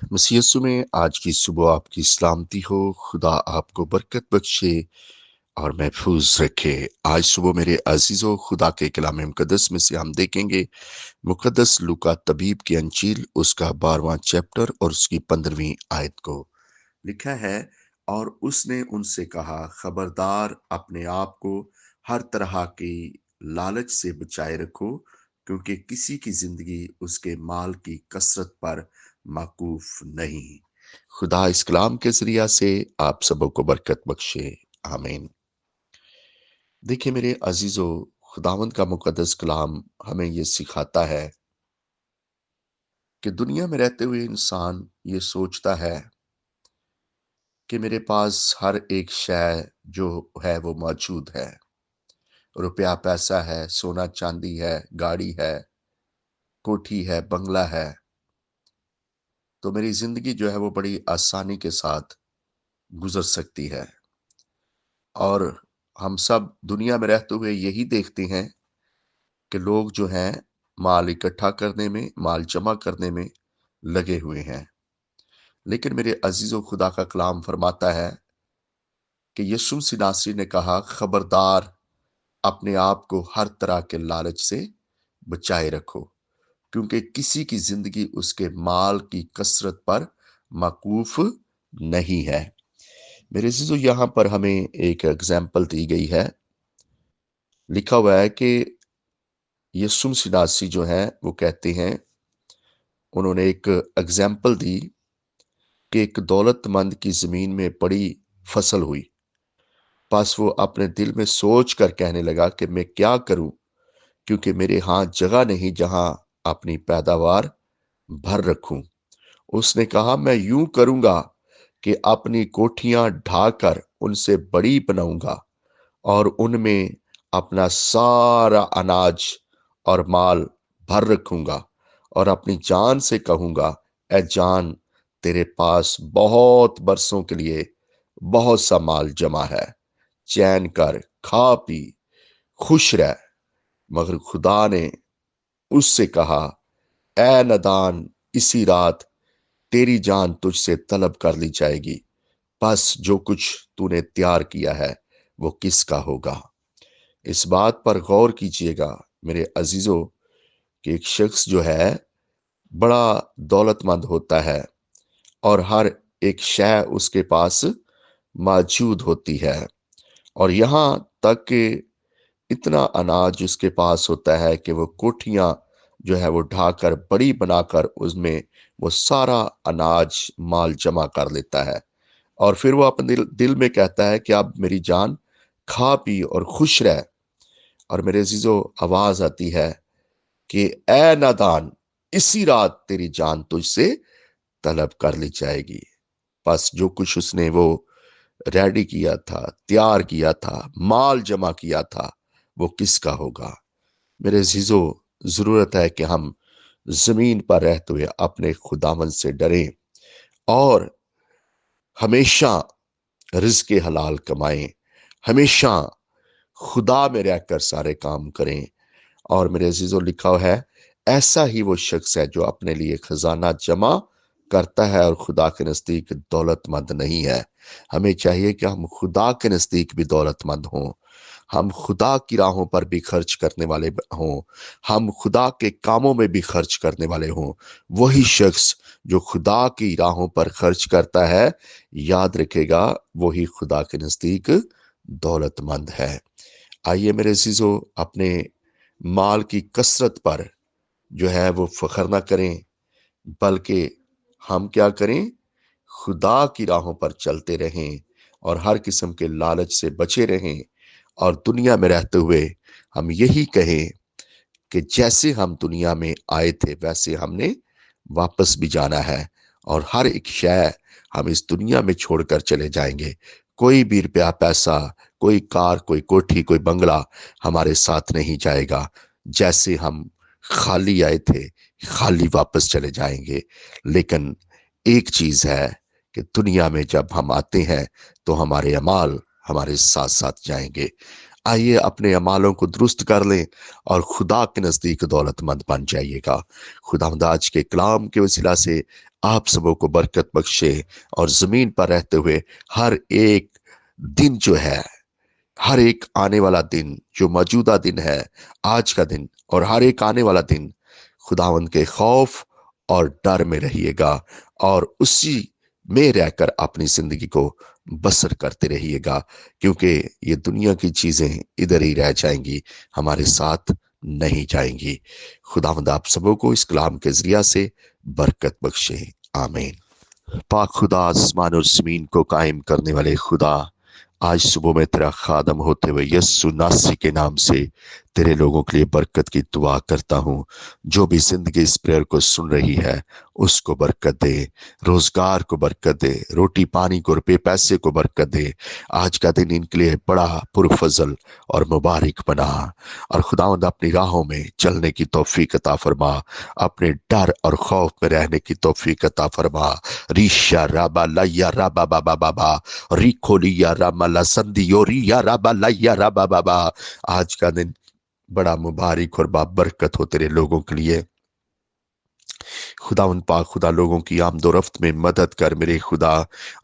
मसीह यीशु में आज की सुबह आपकी सलामती हो। खुदा आपको बरकत बख्शे और महफूज रखे। आज सुबह मेरे अजीजों, खुदा के कलाम मुकद्दस में से हम देखेंगे मुकद्दस लूका तबीब की अंजील, उसका 12वां चैप्टर और उसकी 15वीं आयत को। लिखा है, और उसने उनसे कहा, खबरदार, अपने आप को हर तरह की लालच से बचाए रखो, क्योंकि किसी की जिंदगी उसके माल की कसरत पर माकूफ नहीं। खुदा इस कलाम के जरिया से आप सबों को बरकत बख्शे। आमीन। देखिए मेरे अजीजों, खुदावंद का मुकद्दस कलाम हमें ये सिखाता है कि दुनिया में रहते हुए इंसान ये सोचता है कि मेरे पास हर एक शय जो है वो मौजूद है। रुपया पैसा है, सोना चांदी है, गाड़ी है, कोठी है, बंगला है, तो मेरी जिंदगी जो है वो बड़ी आसानी के साथ गुजर सकती है। और हम सब दुनिया में रहते हुए यही देखते हैं कि लोग जो हैं माल इकट्ठा करने में, माल जमा करने में लगे हुए हैं। लेकिन मेरे अजीजों, खुदा का कलाम फरमाता है कि यीशु मसीह नासरी ने कहा, खबरदार, अपने आप को हर तरह के लालच से बचाए रखो, क्योंकि किसी की जिंदगी उसके माल की कसरत पर मकूफ नहीं है। मेरे अजीजों, यहाँ पर हमें एक एग्जाम्पल दी गई है। लिखा हुआ है कि यीशु मसीह नासरी जो है वो कहते हैं, उन्होंने एक एग्जाम्पल दी कि एक दौलतमंद की जमीन में बड़ी फसल हुई। बस वो अपने दिल में सोच कर कहने लगा कि मैं क्या करूं, क्योंकि मेरे हाथ जगह नहीं जहां अपनी पैदावार भर रखूं। उसने कहा, मैं यूं करूंगा कि अपनी कोठियां ढाकर उनसे बड़ी बनाऊंगा और उनमें अपना सारा अनाज और माल भर रखूंगा और अपनी जान से कहूंगा, ए जान, तेरे पास बहुत बरसों के लिए बहुत सा माल जमा है, चैन कर, खा पी, खुश रह। मगर खुदा ने उससे कहा, ए नदान, इसी रात तेरी जान तुझसे तलब कर ली जाएगी। बस जो कुछ तूने तैयार किया है वो किसका होगा। इस बात पर गौर कीजिएगा मेरे अजीजों, कि एक शख्स जो है बड़ा दौलतमंद होता है और हर एक शय उसके पास मौजूद होती है, और यहाँ तक कि इतना अनाज उसके पास होता है कि वो कोठियां जो है वो ढाकर बड़ी बनाकर उसमें वो सारा अनाज माल जमा कर लेता है। और फिर वो अपने दिल में कहता है कि अब मेरी जान खा पी और खुश रह। और मेरे अजीजों, आवाज आती है कि ए नादान, इसी रात तेरी जान तुझसे तलब कर ली जाएगी। बस जो कुछ उसने वो रेडी किया था, तैयार किया था, माल जमा किया था, वो किसका होगा। मेरे अजीजों, जरूरत है कि हम जमीन पर रहते हुए अपने खुदावन से डरें और हमेशा रिज़्क़ हलाल कमाएं, हमेशा खुदा में रहकर सारे काम करें। और मेरे अजीजों, लिखा हुआ है, ऐसा ही वो शख्स है जो अपने लिए खजाना जमा करता है और खुदा के नजदीक दौलतमंद नहीं है। हमें चाहिए कि हम खुदा के नजदीक भी दौलतमंद हों, हम खुदा की राहों पर भी खर्च करने वाले हों, हम खुदा के कामों में भी खर्च करने वाले हों। वही शख्स जो खुदा की राहों पर खर्च करता है, याद रखेगा, वही खुदा के नजदीक दौलतमंद है। आइए मेरे अजीजों, अपने माल की कसरत पर जो है वो फख्र ना करें, बल्कि हम क्या करें, खुदा की राहों पर चलते रहें और हर किस्म के लालच से बचे रहें। और दुनिया में रहते हुए हम यही कहें कि जैसे हम दुनिया में आए थे वैसे हमने वापस भी जाना है, और हर एक शय हम इस दुनिया में छोड़कर चले जाएंगे। कोई भी रुपया पैसा, कोई कार, कोई कोठी, कोई बंगला हमारे साथ नहीं जाएगा। जैसे हम खाली आए थे, खाली वापस चले जाएंगे। लेकिन एक चीज है कि दुनिया में जब हम आते हैं तो हमारे अमाल हमारे साथ साथ जाएंगे। آئیے اپنے اعمالوں کو درست کر لیں اور خدا کے نزدیک دولت مند بن جائیے گا۔ خداوند آج کے کلام کے وسیلہ سے آپ سبوں کو برکت بخشے، اور زمین پر رہتے ہوئے ہر ایک دن جو ہے، ہر ایک آنے والا دن جو موجودہ دن ہے، آج کا دن اور ہر ایک آنے والا دن، خداوند کے خوف اور ڈر میں رہیے گا، اور اسی میں رہ کر اپنی زندگی کو بسر کرتے رہیے گا، کیونکہ یہ دنیا کی چیزیں ادھر ہی رہ جائیں گی، ہمارے ساتھ نہیں جائیں گی۔ خداوند آپ سبوں کو اس کلام کے ذریعہ سے برکت بخشے، آمین۔ پاک خدا، آسمان اور زمین کو قائم کرنے والے خدا، آج صبح میں تیرا خادم ہوتے ہوئے یسوع ناصری کے نام سے تیرے لوگوں کے لیے برکت کی دعا کرتا ہوں۔ جو بھی زندگی اس پریئر کو سن رہی ہے اس کو برکت دے، روزگار کو برکت دے، روٹی پانی کو، روپے پیسے کو برکت دے۔ آج کا دن ان کے لیے بڑا پرفضل اور مبارک بنا، اور خداوند اپنی راہوں میں چلنے کی توفیق عطا فرما، اپنے ڈر اور خوف میں رہنے کی توفیق عطا فرما۔ ریشا رابا لیا رابا بابا بابا ریکھولیا راما لسندیو ریا رابا لیا رابا بابا۔ آج کا دن بڑا مبارک اور بابرکت ہو تیرے لوگوں کے لیے۔ خداوند پاک خدا، لوگوں کی آمد و رفت میں مدد کر میرے خدا۔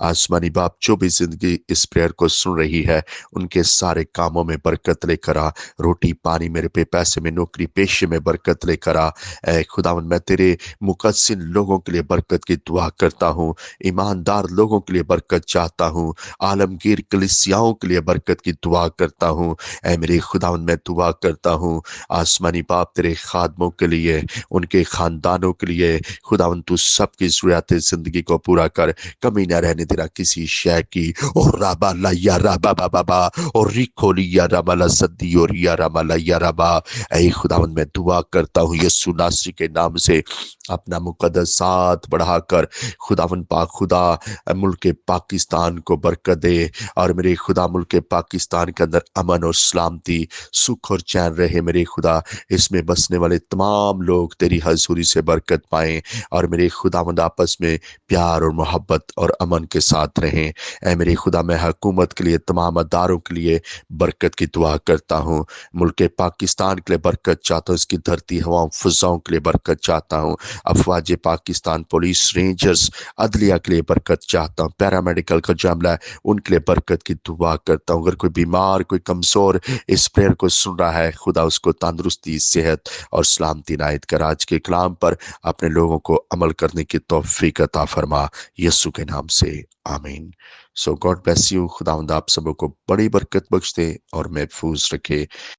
آسمانی باپ، جو بھی زندگی اس پریئر کو سن رہی ہے ان کے سارے کاموں میں برکت لے کر آ، روٹی پانی، میرے پہ پیسے میں، نوکری پیشے میں برکت لے کر آ۔ اے خداوند، میں تیرے مقدس لوگوں کے لیے برکت کی دعا کرتا ہوں، ایماندار لوگوں کے لیے برکت چاہتا ہوں، عالمگیر کلیسیاؤں کے لیے برکت کی دعا کرتا ہوں۔ اے میرے خداوند، میں دعا کرتا ہوں آسمانی باپ تیرے خادموں کے لیے، ان کے خاندانوں کے لیے۔ خداوند تو سب کی ضروریات زندگی کو پورا کر، کمی نہ رہنے دینا کسی شے کی۔ اور رابا لیا رابا بابا با، اور ریکھو لیا رابا لسدی اور یا رابا لیا رابا۔ اے خداوند، میں دعا کرتا ہوں یسوع ناصری کے نام سے، اپنا مقدس ساتھ بڑھا کر خداوند پاک خدا ملک پاکستان کو برکت دے، اور میرے خدا ملک پاکستان کے اندر امن اور سلامتی، سکھ اور چین رہے میرے خدا۔ اس میں بسنے والے تمام لوگ تیری حضوری سے برکت پائیں، اور میرے خداوند آپس میں پیار اور محبت اور امن کے ساتھ رہیں۔ اے میرے خدا، میں حکومت کے لیے، تمام اداروں کے لیے برکت کی دعا کرتا ہوں۔ ملک پاکستان کے لیے برکت چاہتا ہوں، اس کی دھرتی ہواؤں فضاؤں کے لیے برکت چاہتا ہوں۔ افواج پاکستان، پولیس، رینجرز، عدلیہ کے لیے برکت چاہتا ہوں۔ پیرامیڈیکل کا جو عملہ ہے ان کے لیے برکت کی دعا کرتا ہوں۔ اگر کوئی بیمار، کوئی کمزور اس پریئر کو سن رہا ہے، خدا اس کو تندرستی، صحت اور سلامتی عنایت کر۔ آج کے کلام پر اپنے لوگوں کو عمل کرنے کی توفیق عطا فرما، یسوع کے نام سے، آمین۔ So God bless you. خداوند آپ سبوں کو بڑی برکت بخش دے اور محفوظ رکھے۔